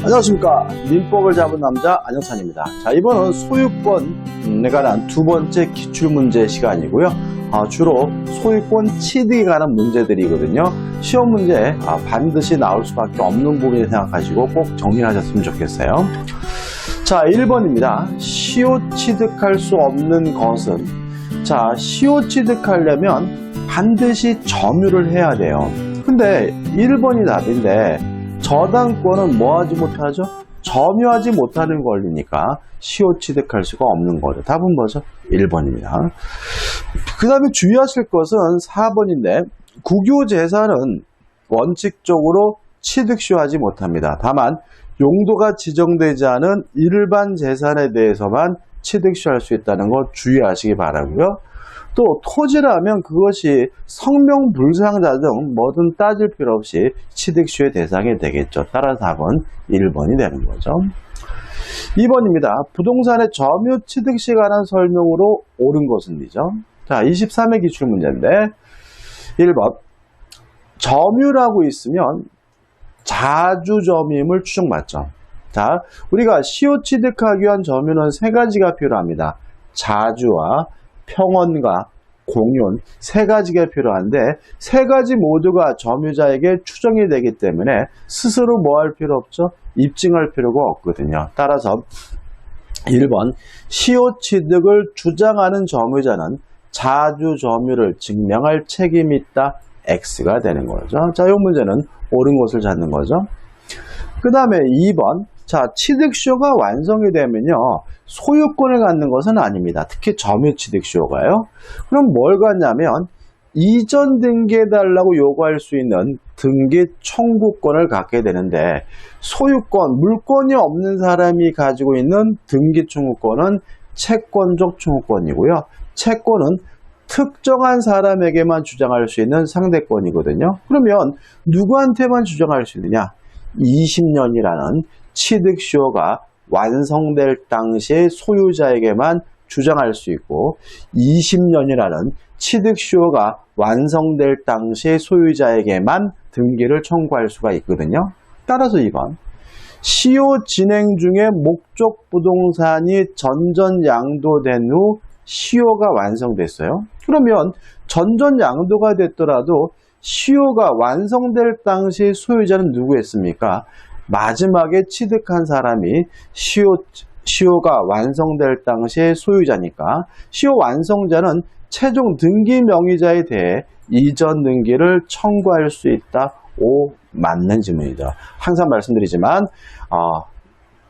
안녕하십니까. 민법을 잡은 남자 안영찬입니다. 자, 이번은 소유권에 관한 두 번째 기출문제 시간이고요. 주로 소유권 취득에 관한 문제들이거든요. 시험 문제에 반드시 나올 수밖에 없는 부분을 생각하시고 꼭 정리하셨으면 좋겠어요. 자, 1번입니다. 시효 취득할 수 없는 것은, 자, 시효 취득하려면 반드시 점유를 해야 돼요. 근데 1번이 답인데 저당권은 뭐 하지 못하죠? 점유하지 못하는 권리니까 시효 취득할 수가 없는 거죠. 답은 뭐죠? 1번입니다. 그 다음에 주의하실 것은 4번인데 국유재산은 원칙적으로 취득시효하지 못합니다. 다만 용도가 지정되지 않은 일반 재산에 대해서만 취득시효할 수 있다는 거 주의하시기 바라고요. 또 토지라면 그것이 성명불상자 등 뭐든 따질 필요 없이 취득시효의 대상이 되겠죠. 따라서 답은 1번이 되는 거죠. 2번입니다. 부동산의 점유 취득시에 관한 설명으로 옳은 것은이죠. 자, 23회 기출문제인데 1번 점유라고 있으면 자주점유임을 추정받죠. 자, 우리가 시효 취득하기 위한 점유는 세 가지가 필요합니다. 자주와 평원과 공윤 세 가지가 필요한데 세 가지 모두가 점유자에게 추정이 되기 때문에 스스로 뭐 할 필요 없죠? 입증할 필요가 없거든요. 따라서 1번 시효 취득을 주장하는 점유자는 자주 점유를 증명할 책임이 있다. X가 되는 거죠. 자, 이 문제는 옳은 것을 찾는 거죠. 그 다음에 2번 자, 취득시효가 완성이 되면요 소유권을 갖는 것은 아닙니다. 특히 점유취득시효가요. 그럼 뭘 갖냐면 이전 등기해달라고 요구할 수 있는 등기 청구권을 갖게 되는데 소유권, 물권이 없는 사람이 가지고 있는 등기 청구권은 채권적 청구권이고요. 채권은 특정한 사람에게만 주장할 수 있는 상대권이거든요. 그러면 누구한테만 주장할 수 있느냐? 20년이라는 취득시효가 완성될 당시의 소유자에게만 주장할 수 있고 20년이라는 취득시효가 완성될 당시의 소유자에게만 등기를 청구할 수가 있거든요. 따라서 2번 시효 진행 중에 목적 부동산이 전전양도된 후 시효가 완성됐어요. 그러면 전전양도가 됐더라도 시효가 완성될 당시 소유자는 누구였습니까? 마지막에 취득한 사람이 시효가 완성될 당시의 소유자니까 시효 완성자는 최종 등기 명의자에 대해 이전 등기를 청구할 수 있다. O 맞는 질문이죠. 항상 말씀드리지만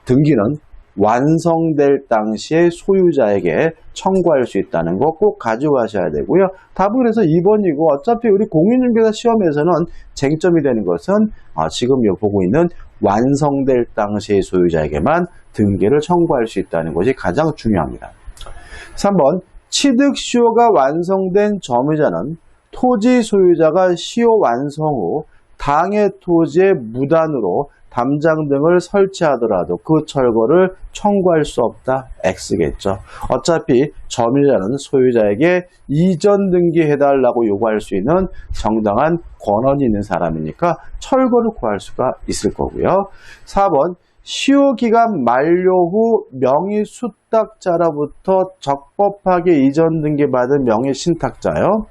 등기는 완성될 당시에 소유자에게 청구할 수 있다는 거 꼭 가지고 가셔야 되고요. 답은 그래서 2번이고 어차피 우리 공인중개사 시험에서는 쟁점이 되는 것은 지금 보고 있는 완성될 당시의 소유자에게만 등기를 청구할 수 있다는 것이 가장 중요합니다. 3번 취득시효가 완성된 점유자는 토지 소유자가 시효 완성 후 당해 토지에 무단으로 담장 등을 설치하더라도 그 철거를 청구할 수 없다. X겠죠. 어차피 점유자는 소유자에게 이전 등기해달라고 요구할 수 있는 정당한 권한이 있는 사람이니까 철거를 구할 수가 있을 거고요. 4번 시효기간 만료 후 명의수탁자로부터 적법하게 이전 등기받은 명의신탁자요.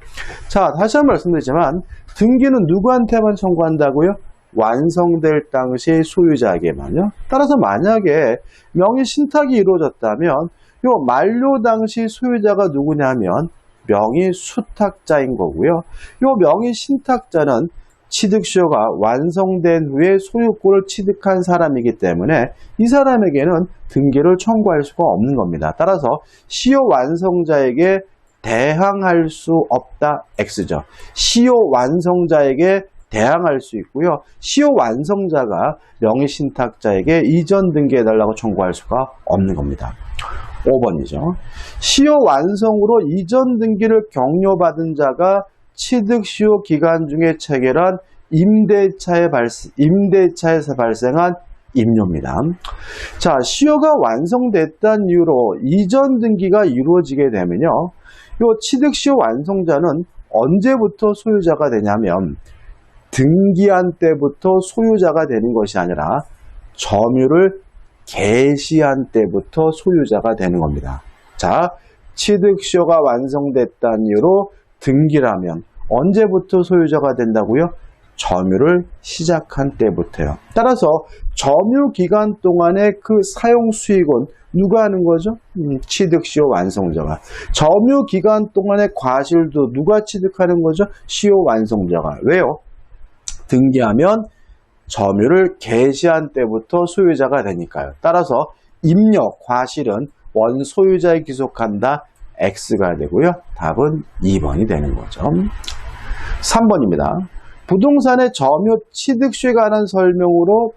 자, 다시 한번 말씀드리지만 등기는 누구한테만 청구한다고요? 완성될 당시의 소유자에게만요. 따라서 만약에 명의신탁이 이루어졌다면 요 만료 당시 소유자가 누구냐면 명의수탁자인 거고요. 요 명의신탁자는 취득시효가 완성된 후에 소유권을 취득한 사람이기 때문에 이 사람에게는 등기를 청구할 수가 없는 겁니다. 따라서 시효 완성자에게 대항할 수 없다. X죠. 시효 완성자에게 대항할 수 있고요. 시효 완성자가 명의신탁자에게 이전 등기해달라고 청구할 수가 없는 겁니다. 5번이죠. 시효 완성으로 이전 등기를 격려받은 자가 취득시효 기간 중에 체결한 임대차에서 발생한 임료입니다. 자, 시효가 완성됐다는 이유로 이전 등기가 이루어지게 되면요. 요 취득시효 완성자는 언제부터 소유자가 되냐면 등기한 때부터 소유자가 되는 것이 아니라 점유를 개시한 때부터 소유자가 되는 겁니다. 자, 취득시효가 완성됐다는 이유로 등기라면 언제부터 소유자가 된다고요? 점유를 시작한 때부터요. 따라서 점유 기간 동안의 그 사용 수익은 누가 하는 거죠? 취득시효 완성자가. 점유 기간 동안의 과실도 누가 취득하는 거죠? 시효 완성자가. 왜요? 등기하면 점유를 개시한 때부터 소유자가 되니까요. 따라서 입력 과실은 원소유자에 기속한다. X가 되고요. 답은 2번이 되는 거죠. 3번입니다. 부동산의 점유 취득시효에 관한 설명으로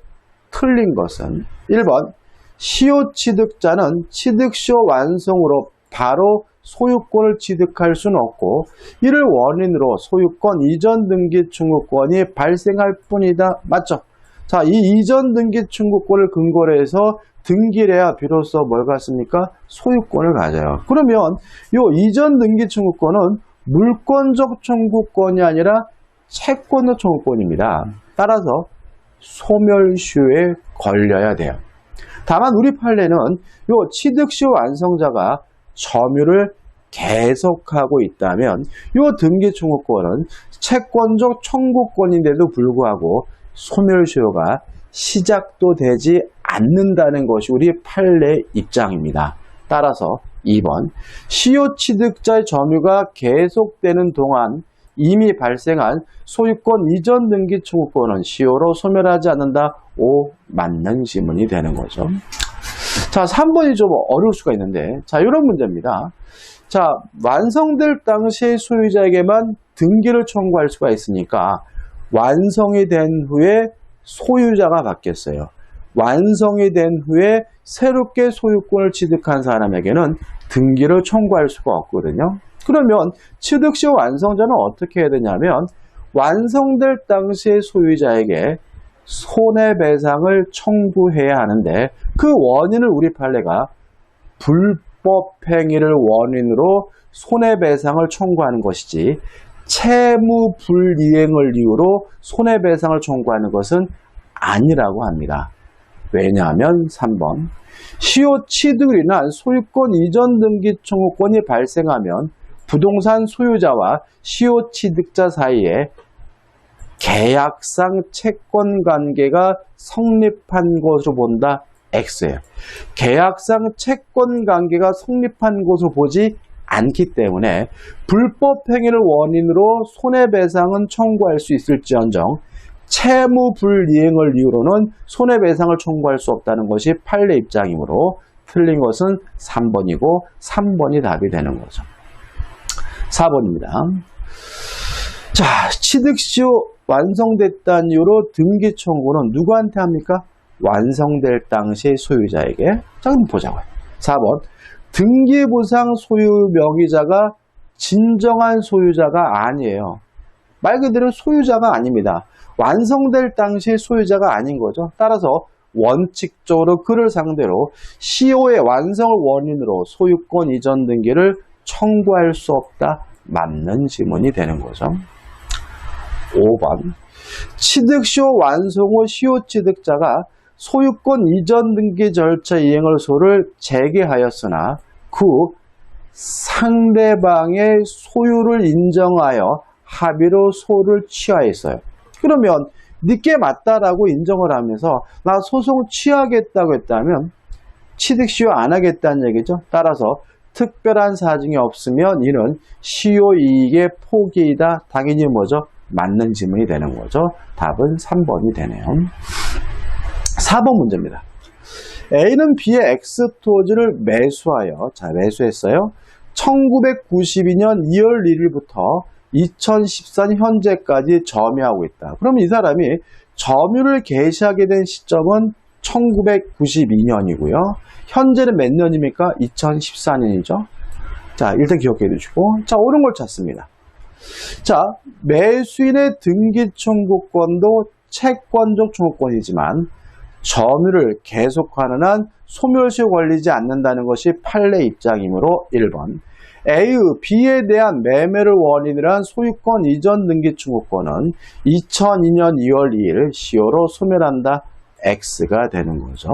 틀린 것은 1번 시효 취득자는 취득시효 완성으로 바로 소유권을 취득할 수는 없고 이를 원인으로 소유권 이전 등기 청구권이 발생할 뿐이다. 맞죠? 자, 이 이전 등기 청구권을 근거로 해서 등기를 해야 비로소 뭘 갖습니까? 소유권을 가져요. 그러면 이 이전 등기 청구권은 물권적 청구권이 아니라 채권적 청구권입니다. 따라서 소멸시효에 걸려야 돼요. 다만 우리 판례는 이 취득시효 완성자가 점유를 계속하고 있다면 이 등기 청구권은 채권적 청구권인데도 불구하고 소멸시효가 시작도 되지 않는다는 것이 우리 판례 입장입니다. 따라서 2번 시효 취득자의 점유가 계속되는 동안 이미 발생한 소유권 이전 등기 청구권은 시효로 소멸하지 않는다. 5. 맞는 지문이 되는 거죠. 자, 3번이 좀 어려울 수가 있는데, 자, 이런 문제입니다. 자, 완성될 당시의 소유자에게만 등기를 청구할 수가 있으니까 완성이 된 후에 소유자가 바뀌었어요. 완성이 된 후에 새롭게 소유권을 취득한 사람에게는 등기를 청구할 수가 없거든요. 그러면 취득시효 완성자는 어떻게 해야 되냐면 완성될 당시의 소유자에게 손해배상을 청구해야 하는데 그 원인을 우리 판례가 불법행위를 원인으로 손해배상을 청구하는 것이지 채무불이행을 이유로 손해배상을 청구하는 것은 아니라고 합니다. 왜냐하면 3번 시효 취득으로 인한 소유권 이전 등기 청구권이 발생하면 부동산 소유자와 시효 취득자 사이에 계약상 채권관계가 성립한 것으로 본다. X예요. 계약상 채권관계가 성립한 것으로 보지 않기 때문에 불법행위를 원인으로 손해배상은 청구할 수 있을지언정 채무불이행을 이유로는 손해배상을 청구할 수 없다는 것이 판례 입장이므로 틀린 것은 3번이고 3번이 답이 되는 거죠. 4번입니다. 자, 취득시효 완성됐다는 이유로 등기 청구는 누구한테 합니까? 완성될 당시의 소유자에게. 자, 그럼 보자고요. 4번. 등기부상 소유 명의자가 진정한 소유자가 아니에요. 말 그대로 소유자가 아닙니다. 완성될 당시의 소유자가 아닌 거죠. 따라서 원칙적으로 그를 상대로 시효의 완성을 원인으로 소유권 이전 등기를 청구할 수 없다. 맞는 지문이 되는 거죠. 5번. 취득시효 완성 후 시효 취득자가 소유권 이전 등기 절차 이행을 소를 제기하였으나 그 상대방의 소유를 인정하여 합의로 소를 취하였어요. 그러면 니께 맞다라고 인정을 하면서 나 소송 취하겠다고 했다면 취득시효 안 하겠다는 얘기죠. 따라서 특별한 사정이 없으면 이는 시효 이익의 포기이다. 당연히 뭐죠? 맞는 지문이 되는 거죠. 답은 3번이 되네요. 4번 문제입니다. A는 B의 X토지를 매수하여, 자, 매수했어요. 1992년 2월 1일부터 2014년 현재까지 점유하고 있다. 그럼 이 사람이 점유를 개시하게 된 시점은 1992년이고요. 현재는 몇 년입니까? 2014년이죠. 자, 일단 기억해 두시고. 자, 옳은 걸 찾습니다. 자, 매수인의 등기 청구권도 채권적 청구권이지만 점유를 계속하는 한 소멸시효 걸리지 않는다는 것이 판례 입장이므로 1번. A의 B에 대한 매매를 원인으로 한 소유권 이전 등기 청구권은 2002년 2월 2일 시효로 소멸한다. X가 되는 거죠.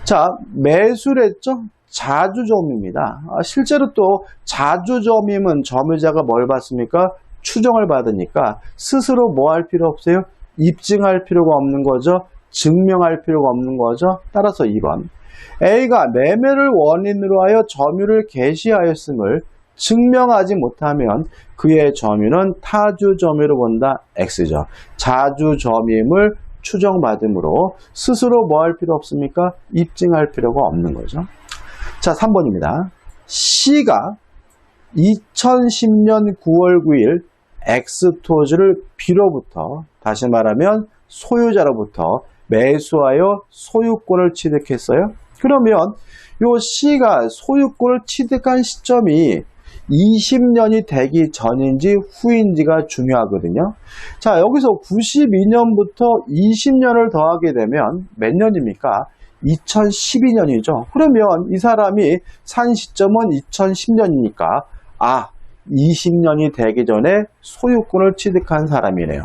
자, 매수랬죠? 자주점입니다. 실제로 또 자주점임은 점유자가 뭘 받습니까? 추정을 받으니까 스스로 뭐 할 필요 없어요? 입증할 필요가 없는 거죠. 증명할 필요가 없는 거죠. 따라서 2번. A가 매매를 원인으로 하여 점유를 개시하였음을 증명하지 못하면 그의 점유는 타주 점유로 본다. X죠. 자주 점임을 추정받음으로 스스로 뭐 할 필요 없습니까? 입증할 필요가 없는 거죠. 자, 3번입니다. C가 2010년 9월 9일 X토지를 B로부터, 다시 말하면 소유자로부터 매수하여 소유권을 취득했어요. 그러면 요 C가 소유권을 취득한 시점이 20년이 되기 전인지 후인지가 중요하거든요. 자, 여기서 92년부터 20년을 더하게 되면 몇 년입니까? 2012년이죠. 그러면 이 사람이 산 시점은 2010년이니까 20년이 되기 전에 소유권을 취득한 사람이네요.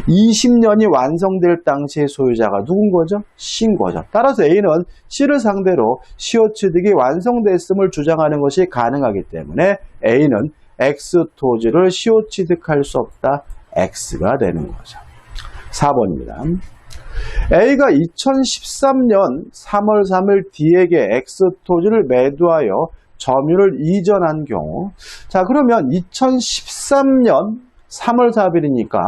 20년이 완성될 당시의 소유자가 누군 거죠? C인 거죠. 따라서 A는 C를 상대로 시효 취득이 완성됐음을 주장하는 것이 가능하기 때문에 A는 X토지를 시효 취득할 수 없다. X가 되는 거죠. 4번입니다. A가 2013년 3월 3일 D에게 X토지를 매도하여 점유를 이전한 경우, 자, 그러면 2013년 3월 4일이니까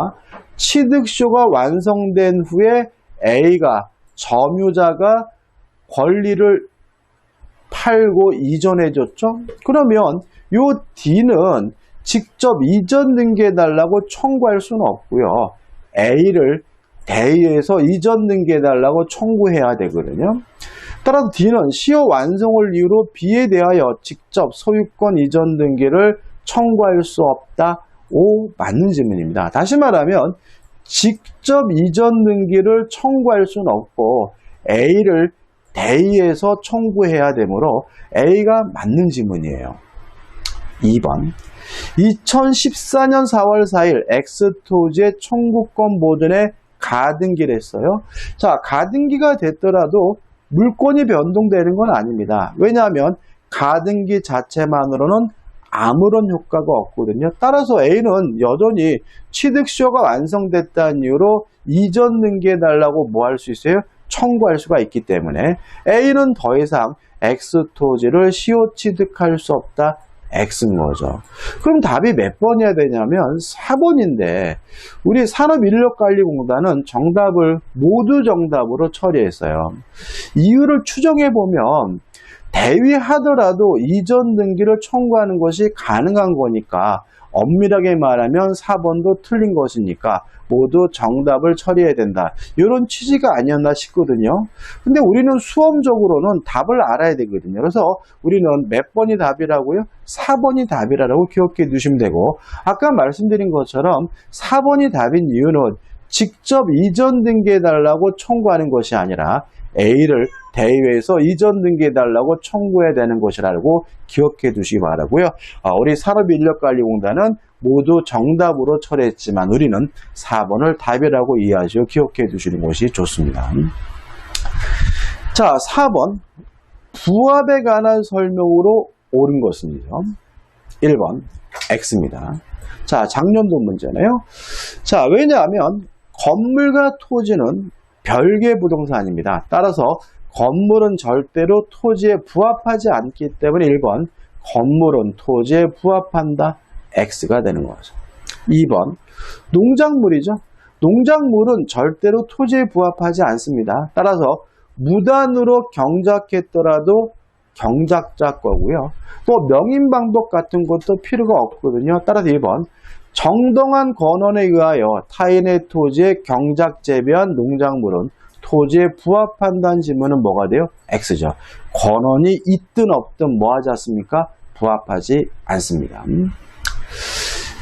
취득쇼가 완성된 후에 A가 점유자가 권리를 팔고 이전해줬죠. 그러면 요 D는 직접 이전 등기해달라고 청구할 수는 없고요. A를 대의해서 이전 등기해달라고 청구해야 되거든요. 따라서 D는 시효 완성을 이유로 B에 대하여 직접 소유권 이전 등기를 청구할 수 없다. O 맞는 질문입니다. 다시 말하면 직접 이전 등기를 청구할 수는 없고 A를 대의해서 청구해야 되므로 A가 맞는 질문이에요. 2번. 2014년 4월 4일 X토지의 청구권 보존에 가등기를 했어요. 자, 가등기가 됐더라도 물권이 변동되는 건 아닙니다. 왜냐하면 가등기 자체만으로는 아무런 효과가 없거든요. 따라서 A는 여전히 취득시효가 완성됐다는 이유로 이전 등기해달라고 뭐 할 수 있어요? 청구할 수가 있기 때문에 A는 더 이상 X토지를 시효 취득할 수 없다. X인 거죠. 그럼 답이 몇 번이어야 되냐면 4번인데 우리 산업인력관리공단은 정답을 모두 정답으로 처리했어요. 이유를 추정해보면 대위하더라도 이전 등기를 청구하는 것이 가능한 거니까 엄밀하게 말하면 4번도 틀린 것이니까 모두 정답을 처리해야 된다. 이런 취지가 아니었나 싶거든요. 근데 우리는 수험적으로는 답을 알아야 되거든요. 그래서 우리는 몇 번이 답이라고요? 4번이 답이라고 기억해 두시면 되고, 아까 말씀드린 것처럼 4번이 답인 이유는 직접 이전 등기해달라고 청구하는 것이 아니라 A를 대의회에서 이전 등기해달라고 청구해야 되는 것이라고 기억해 두시기 바라고요. 우리 산업인력관리공단은 모두 정답으로 처리했지만 우리는 4번을 답이라고 이해하시고 기억해 두시는 것이 좋습니다. 자, 4번. 부합에 관한 설명으로 옳은 것은요. 1번 X입니다. 자, 작년도 문제네요. 자, 왜냐하면 건물과 토지는 별개 부동산입니다. 따라서 건물은 절대로 토지에 부합하지 않기 때문에 1번 건물은 토지에 부합한다. X가 되는 거죠. 2번 농작물이죠. 농작물은 절대로 토지에 부합하지 않습니다. 따라서 무단으로 경작했더라도 경작자 거고요. 또 명인 방법 같은 것도 필요가 없거든요. 따라서 2번 정당한 권한에 의하여 타인의 토지에 경작 재배한 농작물은 토지에 부합한다는 질문은 뭐가 돼요? X죠. 권한이 있든 없든 뭐 하지 않습니까? 부합하지 않습니다.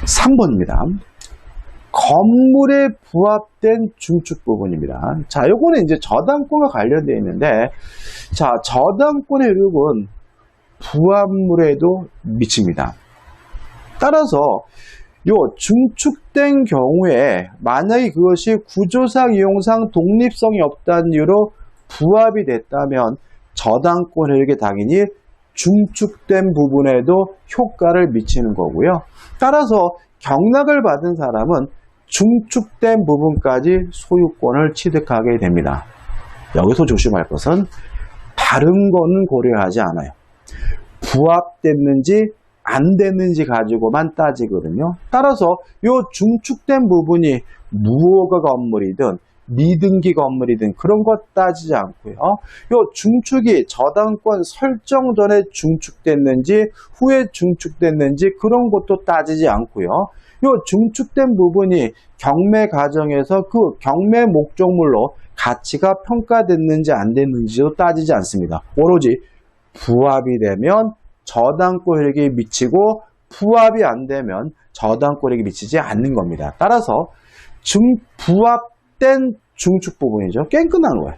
3번입니다. 건물에 부합된 중축 부분입니다. 자, 요거는 이제 저당권과 관련되어 있는데, 자, 저당권의 효력은 부합물에도 미칩니다. 따라서 요 중축된 경우에 만약에 그것이 구조상, 이용상 독립성이 없다는 이유로 부합이 됐다면 저당권 효력이 당연히 중축된 부분에도 효과를 미치는 거고요. 따라서 경락을 받은 사람은 중축된 부분까지 소유권을 취득하게 됩니다. 여기서 조심할 것은 다른 거는 고려하지 않아요. 부합됐는지 안 됐는지 가지고만 따지거든요. 따라서 이 중축된 부분이 무허가 건물이든 미등기 건물이든 그런 것 따지지 않고요. 이 중축이 저당권 설정 전에 중축됐는지 후에 중축됐는지 그런 것도 따지지 않고요. 이 중축된 부분이 경매 과정에서 그 경매 목적물로 가치가 평가됐는지 안 됐는지도 따지지 않습니다. 오로지 부합이 되면 저당권 효력이 미치고 부합이 안 되면 저당권 효력이 미치지 않는 겁니다. 따라서 부합된 중축 부분이죠. 게임 끝나는 거예요.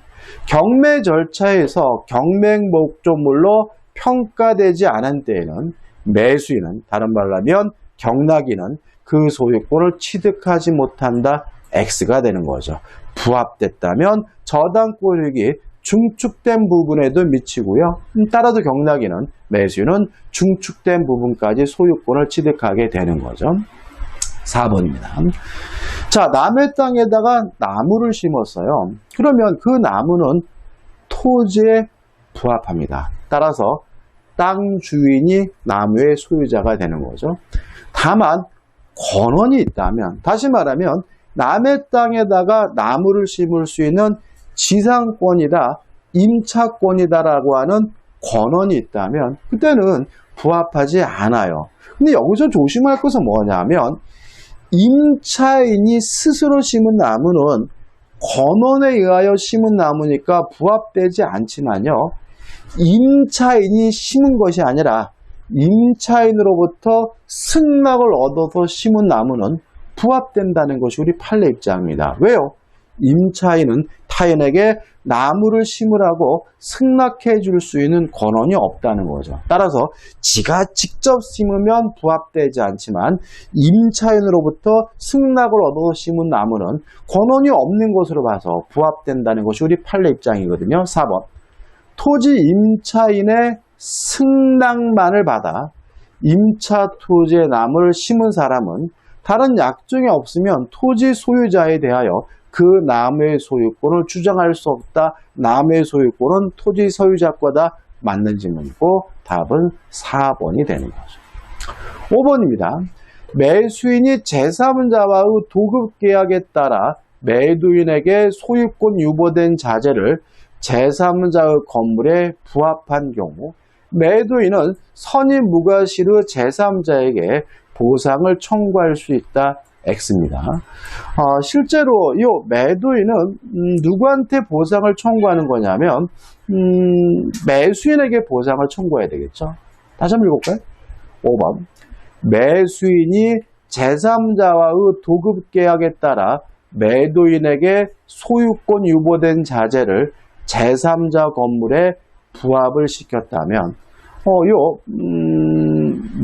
경매 절차에서 경매 목적물로 평가되지 않은 때에는 매수인은, 다른 말로 하면 경락인은 그 소유권을 취득하지 못한다. X가 되는 거죠. 부합됐다면 저당권 효력이 중축된 부분에도 미치고요. 따라서 경락인은, 매수인은 중축된 부분까지 소유권을 취득하게 되는 거죠. 4번입니다. 자, 남의 땅에다가 나무를 심었어요. 그러면 그 나무는 토지에 부합합니다. 따라서 땅 주인이 나무의 소유자가 되는 거죠. 다만 권한이 있다면, 다시 말하면 남의 땅에다가 나무를 심을 수 있는 지상권이다, 임차권이다라고 하는 권한이 있다면 그때는 부합하지 않아요. 근데 여기서 조심할 것은 뭐냐면 임차인이 스스로 심은 나무는 권한에 의하여 심은 나무니까 부합되지 않지만요. 임차인이 심은 것이 아니라 임차인으로부터 승낙을 얻어서 심은 나무는 부합된다는 것이 우리 판례 입장입니다. 왜요? 임차인은 타인에게 나무를 심으라고 승낙해 줄 수 있는 권한이 없다는 거죠. 따라서 지가 직접 심으면 부합되지 않지만 임차인으로부터 승낙을 얻어서 심은 나무는 권한이 없는 것으로 봐서 부합된다는 것이 우리 판례 입장이거든요. 4번. 토지 임차인의 승낙만을 받아 임차 토지에 나무를 심은 사람은 다른 약정이 없으면 토지 소유자에 대하여 그 나무의 소유권을 주장할 수 없다. 나무의 소유권은 토지 소유자과다. 맞는 질문이고 답은 4번이 되는 거죠. 5번입니다. 매수인이 제3자와의 도급계약에 따라 매도인에게 소유권 유보된 자재를 제3자의 건물에 부합한 경우 매도인은 선임 무과실의 제3자에게 보상을 청구할 수 있다. X입니다. 실제로 이 매도인은 누구한테 보상을 청구하는 거냐면 매수인에게 보상을 청구해야 되겠죠. 다시 한번 읽어볼까요? 5번. 매수인이 제3자와의 도급계약에 따라 매도인에게 소유권 유보된 자재를 제3자 건물에 부합을 시켰다면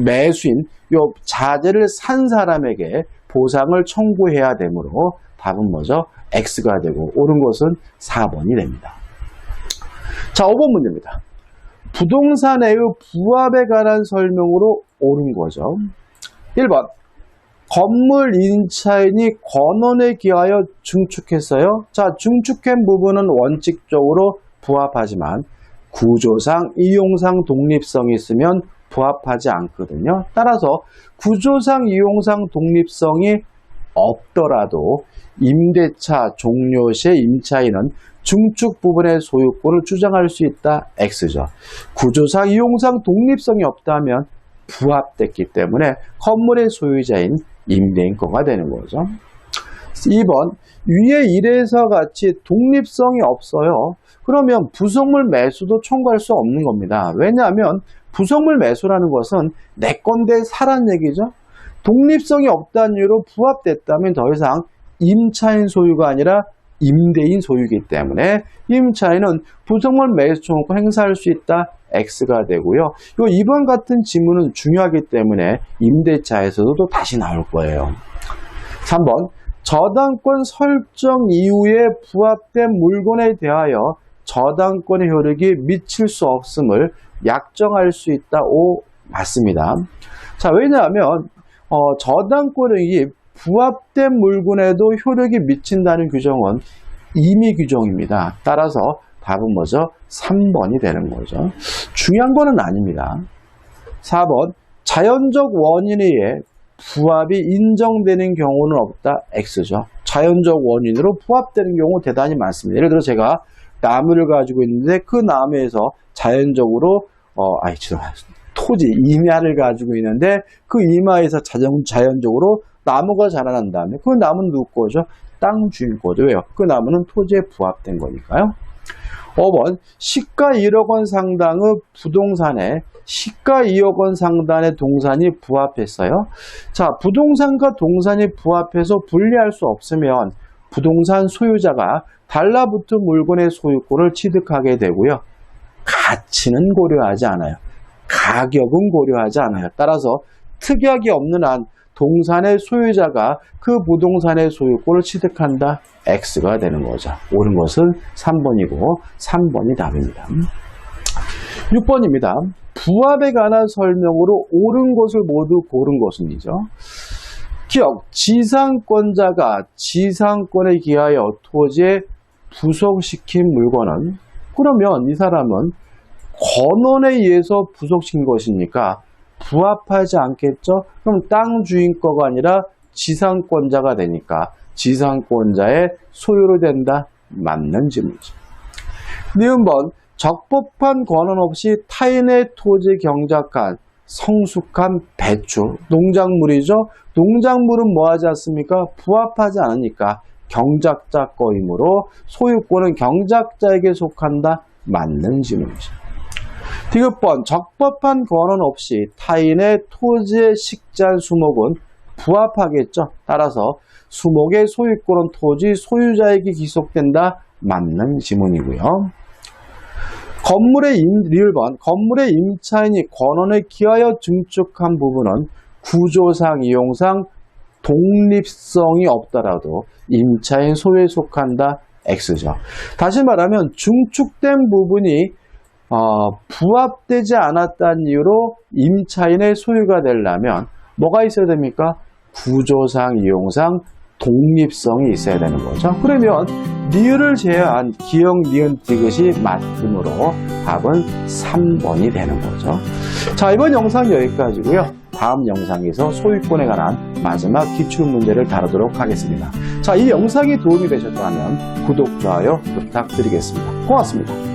매수인, 요 자재를 산 사람에게 보상을 청구해야 되므로 답은 뭐죠? X가 되고 옳은 것은 4번이 됩니다. 자, 5번 문제입니다. 부동산의 부합에 관한 설명으로 옳은 거죠. 1번. 건물 임차인이 권한에 기하여 중축했어요. 자, 중축한 부분은 원칙적으로 부합하지만 구조상, 이용상 독립성이 있으면 부합하지 않거든요. 따라서 구조상, 이용상 독립성이 없더라도 임대차 종료 시에 임차인은 중축 부분의 소유권을 주장할 수 있다. X죠. 구조상, 이용상 독립성이 없다면 부합됐기 때문에 건물의 소유자인 임대인권가 되는 거죠. 2번. 위에 1에서 같이 독립성이 없어요. 그러면 부속물 매수도 청구할 수 없는 겁니다. 왜냐하면 부속물 매수라는 것은 내 건데 사란 얘기죠. 독립성이 없다는 이유로 부합됐다면 더 이상 임차인 소유가 아니라 임대인 소유이기 때문에 임차인은 부속물 매수 청구권 행사할 수 있다. X가 되고요. 요 2번 같은 지문은 중요하기 때문에 임대차에서도 또 다시 나올 거예요. 3번 저당권 설정 이후에 부합된 물건에 대하여 저당권의 효력이 미칠 수 없음을 약정할 수 있다. O 맞습니다. 자, 왜냐하면 저당권이 부합된 물건에도 효력이 미친다는 규정은 임의 규정입니다. 따라서 답은 뭐죠? 3번이 되는 거죠. 중요한 거는 아닙니다. 4번 자연적 원인에 의해 부합이 인정되는 경우는 없다. X죠. 자연적 원인으로 부합되는 경우 대단히 많습니다. 예를 들어 제가 나무를 가지고 있는데 그 나무에서 자연적으로 토지, 임야를 가지고 있는데 그 임야에서 자연적으로 나무가 자라난 다음에 그 나무는 누구 거죠? 땅 주인 거죠. 왜요? 그 나무는 토지에 부합된 거니까요. 5번 시가 1억 원 상당의 부동산에 시가 2억 원 상당의 동산이 부합했어요. 자, 부동산과 동산이 부합해서 분리할 수 없으면 부동산 소유자가 달라붙은 물건의 소유권을 취득하게 되고요. 가치는 고려하지 않아요. 가격은 고려하지 않아요. 따라서 특약이 없는 한 동산의 소유자가 그 부동산의 소유권을 취득한다. X가 되는 거죠. 옳은 것은 3번이고 3번이 답입니다. 6번입니다. 부합에 관한 설명으로 옳은 것을 모두 고른 것은이죠. 기억, 지상권자가 지상권에 기하여 토지에 부속시킨 물건은 그러면 이 사람은 권원에 의해서 부속시킨 것이니까 부합하지 않겠죠? 그럼 땅 주인 거가 아니라 지상권자가 되니까 지상권자의 소유로 된다. 맞는 질문이죠. 니은 번 적법한 권한 없이 타인의 토지 경작한 성숙한 배추, 농작물이죠. 농작물은 뭐하지 않습니까? 부합하지 않으니까 경작자 거이므로 소유권은 경작자에게 속한다. 맞는 질문이죠. 디귿번 적법한 권한 없이 타인의 토지의 식재한 수목은 부합하겠죠. 따라서 수목의 소유권은 토지 소유자에게 기속된다. 맞는 지문이고요. 리을번 건물의 임차인이 권한에 기하여 증축한 부분은 구조상 이용상 독립성이 없더라도 임차인 소유에 속한다. X죠. 다시 말하면 증축된 부분이 부합되지 않았다는 이유로 임차인의 소유가 되려면 뭐가 있어야 됩니까? 구조상, 이용상 독립성이 있어야 되는 거죠. 그러면 니을을 제외한 기역, 니은, 디귿이 맞으므로 답은 3번이 되는 거죠. 자, 이번 영상 여기까지고요. 다음 영상에서 소유권에 관한 마지막 기출문제를 다루도록 하겠습니다. 자, 이 영상이 도움이 되셨다면 구독, 좋아요 부탁드리겠습니다. 고맙습니다.